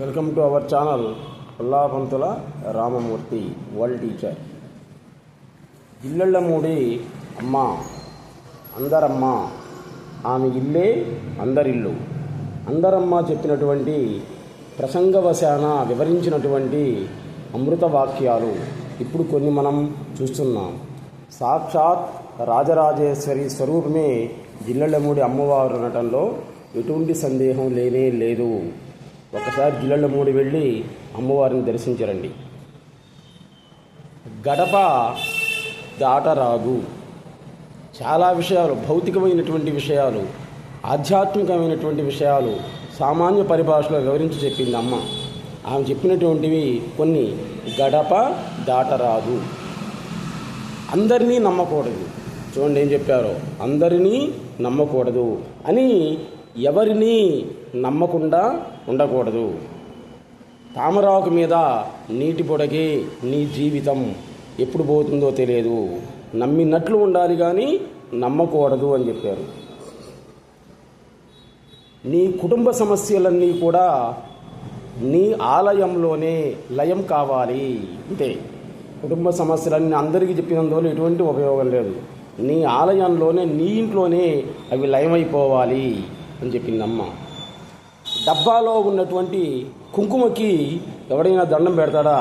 Welcome to our channel Pullapantula Ramamurthy world teacher. Jillellamudi Amma Andaramma, ఆమె ఇల్లే అందరిల్లు. అందరమ్మ చెప్పినటువంటి ప్రసంగవశాన వివరించినటువంటి అమృత వాక్యాలు ఇప్పుడు కొన్ని మనం చూస్తున్నాం. సాక్షాత్ రాజరాజేశ్వరి స్వరూపమే జిల్లళ్ళమూడి అమ్మవారు అనటంలో ఎటువంటి సందేహం లేనే లేదు. ఒకసారి జిల్లళ్ళమూడి వెళ్ళి అమ్మవారిని దర్శించరండి. గడప దాటరాదు. చాలా విషయాలు, భౌతికమైనటువంటి విషయాలు, ఆధ్యాత్మికమైనటువంటి విషయాలు సామాన్య పరిభాషలో వివరించి చెప్పింది అమ్మ. ఆమె చెప్పినటువంటివి కొన్ని. గడప దాటరాదు, అందరినీ నమ్మకూడదు. చూడండి ఏం చెప్పారో, అందరినీ నమ్మకూడదు అని ఎవరిని నమ్మకుండా ఉండకూడదు. తామరాకు మీద నీటి పొడగే నీ జీవితం ఎప్పుడు పోతుందో తెలియదు, నమ్మినట్లు ఉండాలి కానీ నమ్మకూడదు అని చెప్పారు. నీ కుటుంబ సమస్యలన్నీ కూడా నీ ఆలయంలోనే లయం కావాలి. అంతే. కుటుంబ సమస్యలన్నీ అందరికీ చెప్పినందువల్ల ఎటువంటి ఉపయోగం లేదు. నీ ఆలయంలోనే, నీ ఇంట్లోనే అవి లయమైపోవాలి అని చెప్పిందమ్మ. డబ్బాలో ఉన్నటువంటి కుంకుమకి ఎవడైనా దండం పెడతాడా?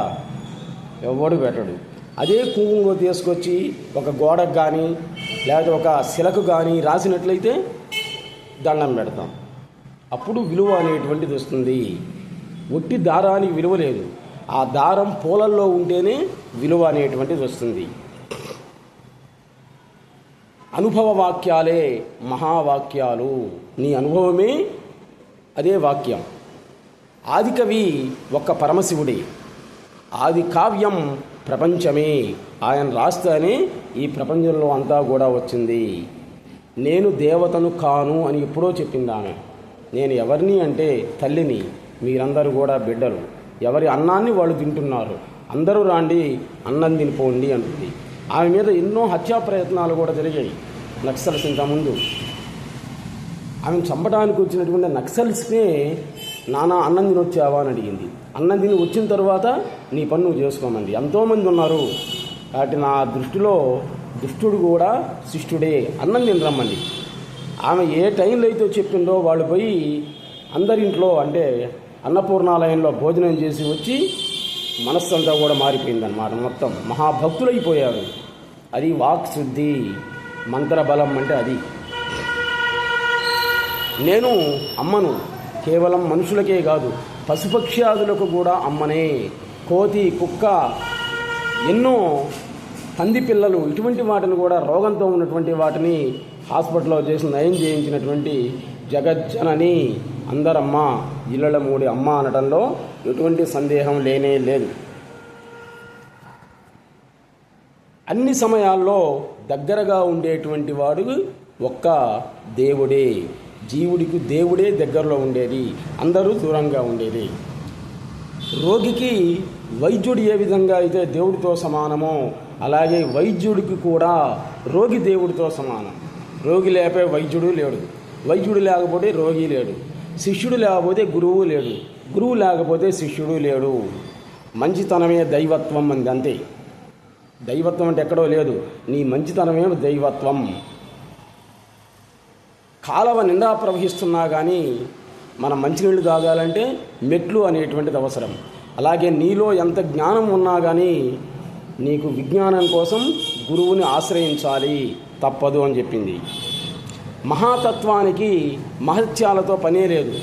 ఎవడు పెట్టడు. అదే కుంకుమ తీసుకొచ్చి ఒక గోడకు కానీ లేకపోతే ఒక శిలకు కానీ రాసినట్లయితే దండం పెడతాం. అప్పుడు విలువ అనేటువంటిది వస్తుంది. ఒట్టి దారానికి విలువ లేదు. ఆ దారం పూలల్లో ఉంటేనే విలువ అనేటువంటిది వస్తుంది. అనుభవ వాక్యాలే మహావాక్యాలు. నీ అనుభవమే అదే వాక్యం. ఆది కవి ఒక్క పరమశివుడే, ఆది కావ్యం ప్రపంచమే. ఆయన రాస్తేనే ఈ ప్రపంచంలో అంతా కూడా వచ్చింది. నేను దేవతను కాను అని ఎప్పుడో చెప్పింది ఆమె. నేను ఎవరిని అంటే తల్లిని, మీరందరూ కూడా బిడ్డలు. ఎవరి అన్నాన్ని వాళ్ళు తింటున్నారు, అందరూ రాండి అన్నం తినిపోండి అంటుంది. ఆమె మీద ఎన్నో హత్యా ప్రయత్నాలు కూడా జరిగాయి. నక్సల్స్ ఇంతకుముందు ఆమెను చంపడానికి వచ్చినటువంటి నక్సల్స్నే నానా అన్నం తిని వచ్చావా అని అడిగింది. అన్నం తిని వచ్చిన తర్వాత నీ పని నువ్వు చేసుకోమండి. ఎంతోమంది ఉన్నారు కాబట్టి నా దృష్టిలో దుష్టుడు కూడా శిష్టుడే, అన్నం తినరమ్మండి. ఆమె ఏ టైంలో అయితే చెప్పిందో వాళ్ళు పోయి అందరింట్లో అంటే అన్నపూర్ణాలయంలో భోజనం చేసి వచ్చి మనస్సంతా కూడా మారిపోయిందన్నమాట. మొత్తం మహాభక్తులైపోయారు. అది వాక్ శుద్ధి, మంత్రబలం అంటే అది. నేను అమ్మను కేవలం మనుషులకే కాదు, పశుపక్ష్యాదులకు కూడా అమ్మనే. కోతి, కుక్క, ఎన్నో పంది పిల్లలు, ఇటువంటి వాటిని కూడా రోగంతో ఉన్నటువంటి వాటిని హాస్పిటల్లో చేసి నయం చేయించినటువంటి జగజ్జనని అందరమ్మ, జిల్లళ్ళమూడి అమ్మ అనడంలో ఎటువంటి సందేహం లేనే లేదు. అన్ని సమయాల్లో దగ్గరగా ఉండేటువంటి వాడు ఒక్క దేవుడే. జీవుడికి దేవుడే దగ్గరలో ఉండేది, అందరూ దూరంగా ఉండేది. రోగికి వైద్యుడు ఏ విధంగా అయితే దేవుడితో సమానమో అలాగే వైద్యుడికి కూడా రోగి దేవుడితో సమానం. రోగి లేకపోతే వైద్యుడు లేడు, వైద్యుడు లేకపోతే రోగి లేడు, శిష్యుడు లేకపోతే గురువు లేడు, గురువు లేకపోతే శిష్యుడు లేడు. మంచితనమే దైవత్వం అంది. అంతే. దైవత్వం అంటే ఎక్కడో లేదు, నీ మంచితనమే దైవత్వం. కాలవ నిండా ప్రవహిస్తున్నా కానీ మనం మంచినీళ్ళు తాగాలంటే మెట్లు అనేటువంటిది అవసరం. అలాగే నీలో ఎంత జ్ఞానం ఉన్నా కానీ నీకు విజ్ఞానం కోసం గురువుని ఆశ్రయించాలి, తప్పదు అని చెప్పింది. మహాతత్వానికి మహత్యాలతో పనే లేదు.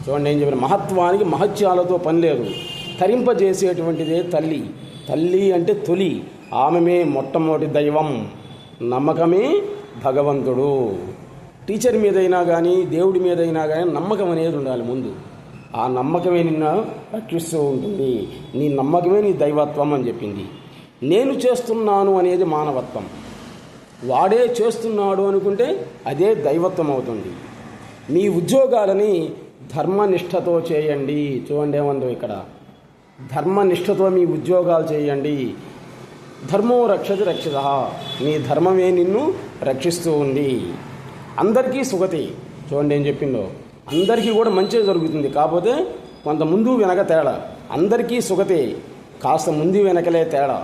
చూడండి ఏం చెప్పిన, మహత్వానికి మహత్యాలతో పని లేదు. తరింపజేసేటువంటిదే తల్లి. తల్లి అంటే తొలి, ఆమెమే మొట్టమొదటి దైవం. నమ్మకమే భగవంతుడు. టీచర్ మీదైనా కానీ దేవుడి మీదైనా కానీ నమ్మకం అనేది ఉండాలి ముందు. ఆ నమ్మకమే నిన్ను రక్షిస్తూ ఉంటుంది. నీ నమ్మకమే నీ దైవత్వం అని చెప్పింది. నేను చేస్తున్నాను అనేది మానవత్వం. వాడే చేస్తున్నాడు అనుకుంటే అదే దైవత్వం అవుతుంది. మీ ఉద్యోగాలని ధర్మనిష్టతో చేయండి. చూడండి ఏమందో ఇక్కడ, ధర్మనిష్టతో మీ ఉద్యోగాలు చేయండి. ధర్మో రక్షతి రక్షిత. నీ ధర్మమే నిన్ను రక్షిస్తూ ఉంది. అందరికీ సుగతి. చూడండి ఏం చెప్పిందో, అందరికీ కూడా మంచి జరుగుతుంది. కాకపోతే కొంత ముందు వెనక తేడా. అందరికీ సుగతే, కాస్త ముందు వెనకలే తేడా.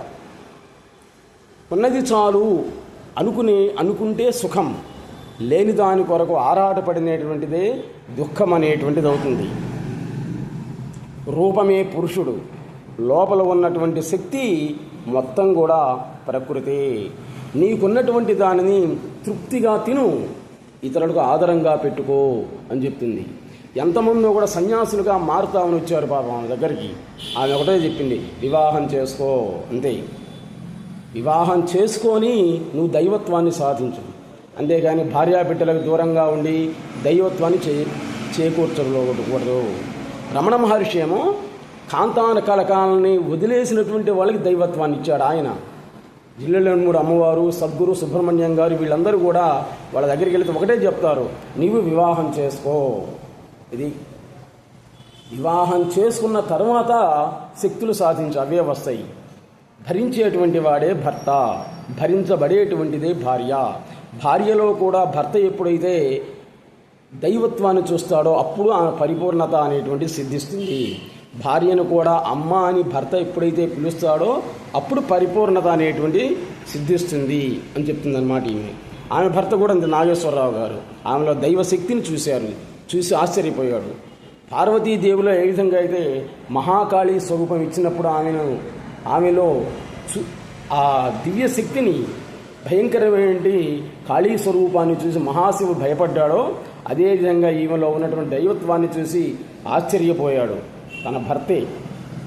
ఉన్నది చాలు అనుకుంటే సుఖం, లేని దాని కొరకు ఆరాటపడినటువంటిదే దుఃఖం అనేటువంటిది అవుతుంది. రూపమే పురుషుడు, లోపల ఉన్నటువంటి శక్తి మొత్తం కూడా ప్రకృతి. నీకున్నటువంటి దానిని తృప్తిగా తిను, ఇతరులకు ఆదరంగా పెట్టుకో అని చెప్తుంది. ఎంతమందో కూడా సన్యాసులుగా మారుతామని వచ్చారు పాపం ఆమె దగ్గరికి. ఆమె ఒకటే చెప్పింది, వివాహం చేసుకో అంతే. వివాహం చేసుకొని నువ్వు దైవత్వాన్ని సాధించు, అంతేగాని భార్యాబిడ్డలకు దూరంగా ఉండి దైవత్వాన్ని చేకూర్చకూడదు. రమణ మహర్షి ఏమో కాంతాన కలకాలని వదిలేసినటువంటి వాళ్ళకి దైవత్వాన్ని ఇచ్చాడు ఆయన. జిల్లెలమూడి అమ్మవారు, సద్గురు సుబ్రహ్మణ్యం గారు వీళ్ళందరూ కూడా వాళ్ళ దగ్గరికి వెళితే ఒకటే చెప్తారు, నీవు వివాహం చేసుకో. ఇది వివాహం చేసుకున్న తర్వాత శక్తులు సాధించి అవే వస్తాయి. భరించేటువంటి వాడే భర్త, భరించబడేటువంటిదే భార్య. భార్యలో కూడా భర్త ఎప్పుడైతే దైవత్వాన్ని చూస్తాడో అప్పుడు ఆమె పరిపూర్ణత అనేటువంటిది సిద్ధిస్తుంది. భార్యను కూడా అమ్మ అని భర్త ఎప్పుడైతే పిలుస్తాడో అప్పుడు పరిపూర్ణత అనేటువంటి సిద్ధిస్తుంది అని చెప్తుందన్నమాట ఈమె. ఆమె భర్త కూడా అంతే, నాగేశ్వరరావు గారు. ఆమెలో దైవశక్తిని చూసి ఆశ్చర్యపోయాడు. పార్వతీదేవిలో ఏ విధంగా అయితే మహాకాళి స్వరూపం ఇచ్చినప్పుడు ఆమెలో ఆ దివ్య శక్తిని, భయంకరమైన కాళీ స్వరూపాన్ని చూసి మహాశివుడు భయపడ్డాడో అదేవిధంగా ఈమెలో ఉన్నటువంటి దైవత్వాన్ని చూసి ఆశ్చర్యపోయాడు తన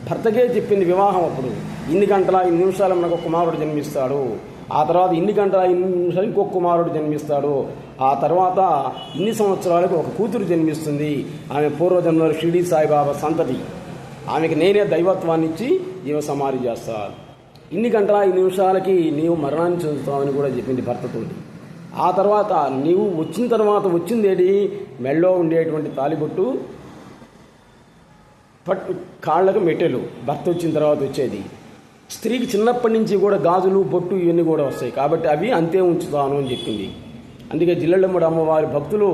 భర్తకే చెప్పింది వివాహం. అప్పుడు ఇన్ని గంటల 2 నిమిషాలు మనకు కుమారుడు జన్మిస్తాడు, ఆ తర్వాత ఇన్ని గంటల 2 నిమిషాలు ఇంకొక కుమారుడు జన్మిస్తాడు, ఆ తర్వాత ఇన్ని సంవత్సరాలకు ఒక కూతురు జన్మిస్తుంది. ఆమె పూర్వజన్మలో షిరిడి సాయిబాబా సంతతి. ఆమెకి నేనే దైవత్వాన్ని ఇచ్చి జీవ సమాధి చేస్తాను. ఇన్ని గంటల 5 నిమిషాలకి నీవు మరణాన్ని చెందుతావని కూడా చెప్పింది భర్తతో. ఆ తర్వాత నీవు వచ్చిన తర్వాత వచ్చిందేటి, మెళ్ళో ఉండేటువంటి తాలిబొట్టు, కాళ్ళకు మెట్టెలు భర్త వచ్చిన తర్వాత వచ్చేది. స్త్రీకి చిన్నప్పటి నుంచి కూడా గాజులు, బొట్టు ఇవన్నీ కూడా వస్తాయి కాబట్టి అవి అంతే ఉంచుతాను అని చెప్పింది. అందుకే జిల్లెలమ్మడి అమ్మవారి భక్తులు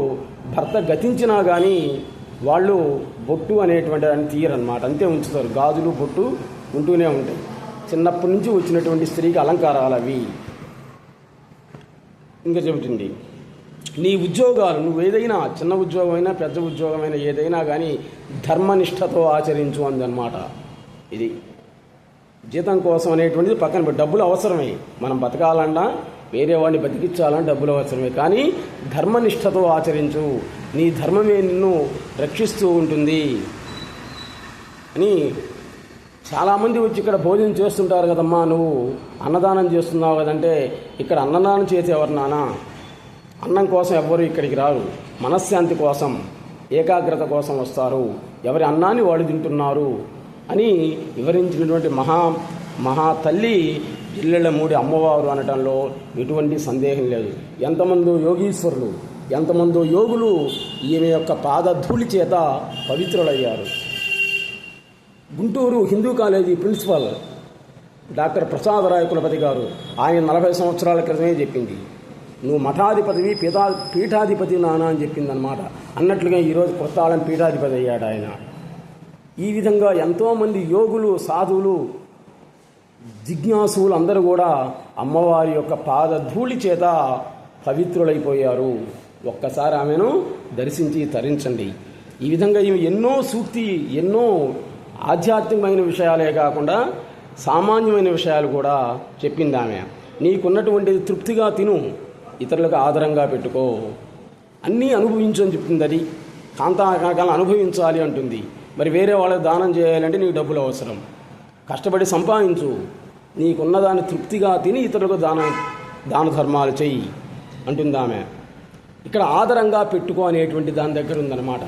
భర్త గతించినా కానీ వాళ్ళు బొట్టు అనేటువంటి అని తీయరన్నమాట, అంతే ఉంచుతారు. గాజులు, బొట్టు ఉంటూనే ఉంటాయి. చిన్నప్పటి నుంచి వచ్చినటువంటి స్త్రీకి అలంకారాలు అవి. ఇంకా చెబుతుంది, నీ ఉద్యోగాలు నువ్వు ఏదైనా చిన్న ఉద్యోగమైనా పెద్ద ఉద్యోగమైనా ఏదైనా కానీ ధర్మనిష్టతో ఆచరించు అందన్నమాట. ఇది జీతం కోసం అనేటువంటిది పక్కన పెట్టి, డబ్బులు అవసరమే, మనం బతకాలన్నా వేరే వాడిని బతికించాలని డబ్బులు అవసరమే, కానీ ధర్మనిష్టతో ఆచరించు, నీ ధర్మమే నిన్ను రక్షిస్తూ ఉంటుంది అని. చాలామంది వచ్చి ఇక్కడ భోజనం చేస్తుంటారు కదమ్మా, నువ్వు అన్నదానం చేస్తున్నావు కదంటే, ఇక్కడ అన్నదానం చేసేవారు నానా, అన్నం కోసం ఎవ్వరూ ఇక్కడికి రారు, మనశ్శాంతి కోసం, ఏకాగ్రత కోసం వస్తారు, ఎవరి అన్నాన్ని వాళ్ళు తింటున్నారు అని వివరించినటువంటి మహా తల్లి జిల్లెలమూడి అమ్మవారు అనటంలో ఎటువంటి సందేహం లేదు. ఎంతమందో యోగీశ్వరులు, ఎంతమందో యోగులు ఈమె యొక్క పాదధూళి చేత పవిత్రులయ్యారు. Guntur Hindu college principal doctor Prasadaraya Kulapati గారు ఆయన 40 సంవత్సరాల క్రితమే చెప్పింది, నువ్వు మఠాధిపతివి, పీఠాధిపతి నానా అని చెప్పింది అనమాట. అన్నట్లుగా ఈరోజు కొత్తాళం పీఠాధిపతి అయ్యాడు ఆయన. ఈ విధంగా ఎంతోమంది యోగులు, సాధువులు, జిజ్ఞాసులు అందరూ కూడా అమ్మవారి యొక్క పాదధూళి చేత పవిత్రులైపోయారు. ఒక్కసారి ఆమెను దర్శించి తరించండి. ఈ విధంగా ఈమె ఎన్నో సూక్తి, ఎన్నో ఆధ్యాత్మికమైన విషయాలే కాకుండా సామాన్యమైన విషయాలు కూడా చెప్పింది ఆమె. నీకున్నటువంటిది తృప్తిగా తిను, ఇతరులకు ఆదరంగా పెట్టుకో, అన్నీ అనుభవించు అని చెప్తుంది. అది కాంతాకాలం అనుభవించాలి అంటుంది. మరి వేరే వాళ్ళకి దానం చేయాలంటే నీకు డబ్బులు అవసరం, కష్టపడి సంపాదించు, నీకున్నదాన్ని తృప్తిగా తిని ఇతరులకు దాన ధర్మాలు చెయ్యి అంటుంది ఆమె. ఇక్కడ ఆదరంగా పెట్టుకో అనేటువంటి దాని దగ్గర ఉందన్నమాట.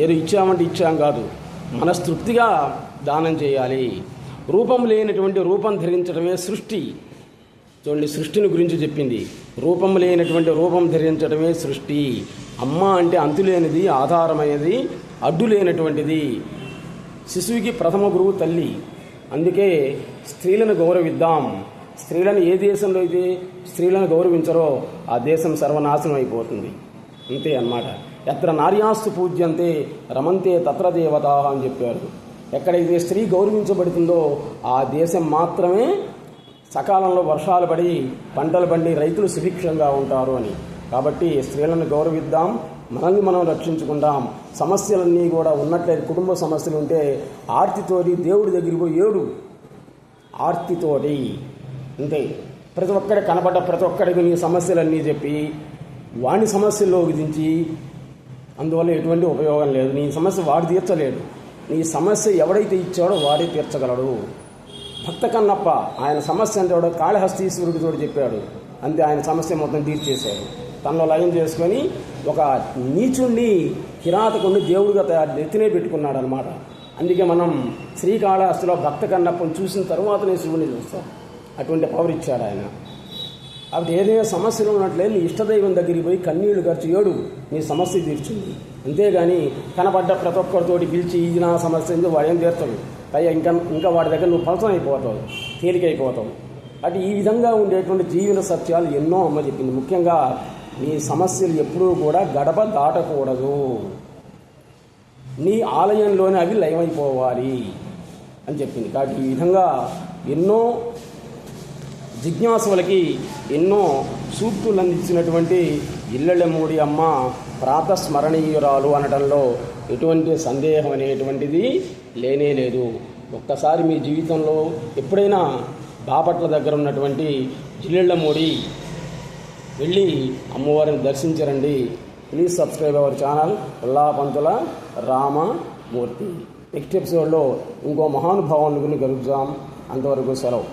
ఏదో ఇచ్చామంటే ఇచ్చాం కాదు, మనస్తృప్తిగా దానం చేయాలి. రూపం లేనటువంటి రూపం ధరించడమే సృష్టి. చూడండి, సృష్టిని గురించి చెప్పింది. రూపం లేనటువంటి రూపం ధరించడమే సృష్టి. అమ్మ అంటే అంతులేనిది, ఆధారమైనది, అడ్డు లేనటువంటిది. శిశువుకి ప్రథమ గురువు తల్లి. అందుకే స్త్రీలను గౌరవిద్దాం. స్త్రీలను ఏ దేశంలో అయితే స్త్రీలను గౌరవించరో ఆ దేశం సర్వనాశనం అయిపోతుంది. అంతే అన్నమాట. ఎత్ర నార్యాస్తు పూజ్యంతే రమంతే తత్ర దేవతా అని చెప్పారు. ఎక్కడైతే స్త్రీ గౌరవించబడుతుందో ఆ దేశం మాత్రమే సకాలంలో వర్షాలు పడి పంటలు పండి రైతులు సుభిక్షంగా ఉంటారు అని. కాబట్టి స్త్రీలను గౌరవిద్దాం, మనల్ని మనం రక్షించుకుందాం. సమస్యలన్నీ కూడా ఉన్నట్లయితే కుటుంబ సమస్యలు ఉంటే ఆర్తితోటి దేవుడి దగ్గరికి పోయి ఏడు, ఆర్తితోటి అంతే. ప్రతి ఒక్కడి కనపడ్డ ప్రతి ఒక్కడికి నీ సమస్యలన్నీ చెప్పి వాడి సమస్యల్లో విధించి అందువల్ల ఎటువంటి ఉపయోగం లేదు. నీ సమస్య వాడు తీర్చలేడు, నీ సమస్య ఎవడైతే ఇచ్చాడో వాడే తీర్చగలడు. భక్త కన్నప్ప ఆయన సమస్య అంటే కాళహస్తీశ్వరుడితో చెప్పాడు, అంతే ఆయన సమస్య మొత్తం తీర్చేశాడు. తనలో లయం చేసుకొని ఒక నీచుణ్ణి కిరాతకుణ్ణి దేవుడిగా ఎత్తినే పెట్టుకున్నాడు అనమాట. అందుకే మనం శ్రీకాళహస్తిలో భక్త కన్నప్పని చూసిన తర్వాతనే శివుని చూస్తాం. అటువంటి పవర్ ఇచ్చాడు ఆయన. అప్పుడు ఏదైనా సమస్యలు ఉన్నట్లయితే నీ ఇష్టదైవం దగ్గరికి పోయి కన్నీళ్లు ఖర్చు ఏడు, నీ సమస్య తీర్చుంది. అంతేగాని కనపడ్డ ప్రతి ఒక్కరితోటి పిలిచి ఇది నా సమస్య ఎందుకు వాడు ఏం తీర్చడు, పైగా ఇంకా వాడి దగ్గర నువ్వు ఫలితం అయిపోతావు, తేలికైపోతావు. అటు ఈ విధంగా ఉండేటువంటి జీవన సత్యాలు ఎన్నో అమ్మ చెప్పింది. ముఖ్యంగా నీ సమస్యలు ఎప్పుడూ కూడా గడప దాటకూడదు, నీ ఆలయంలోనే అవి లయమైపోవాలి అని చెప్పింది. కాబట్టి ఈ విధంగా ఎన్నో జిజ్ఞాసులకి ఎన్నో సూక్తులు అందించినటువంటి ఇల్లెళ్ళమూడి అమ్మ ప్రాతస్మరణీయురాలు అనడంలో ఎటువంటి సందేహం అనేటువంటిది లేనే లేదు. ఒక్కసారి మీ జీవితంలో ఎప్పుడైనా బాపట్ల దగ్గర ఉన్నటువంటి జిల్లెళ్ళమూడి వెళ్ళి అమ్మవారిని దర్శించరండి. Please subscribe our channel Pullapantula Ramamurthy. Next ఎపిసోడ్లో ఇంకో మహానుభావాన్ని గురించి కలుద్దాం. అంతవరకు సెలవు.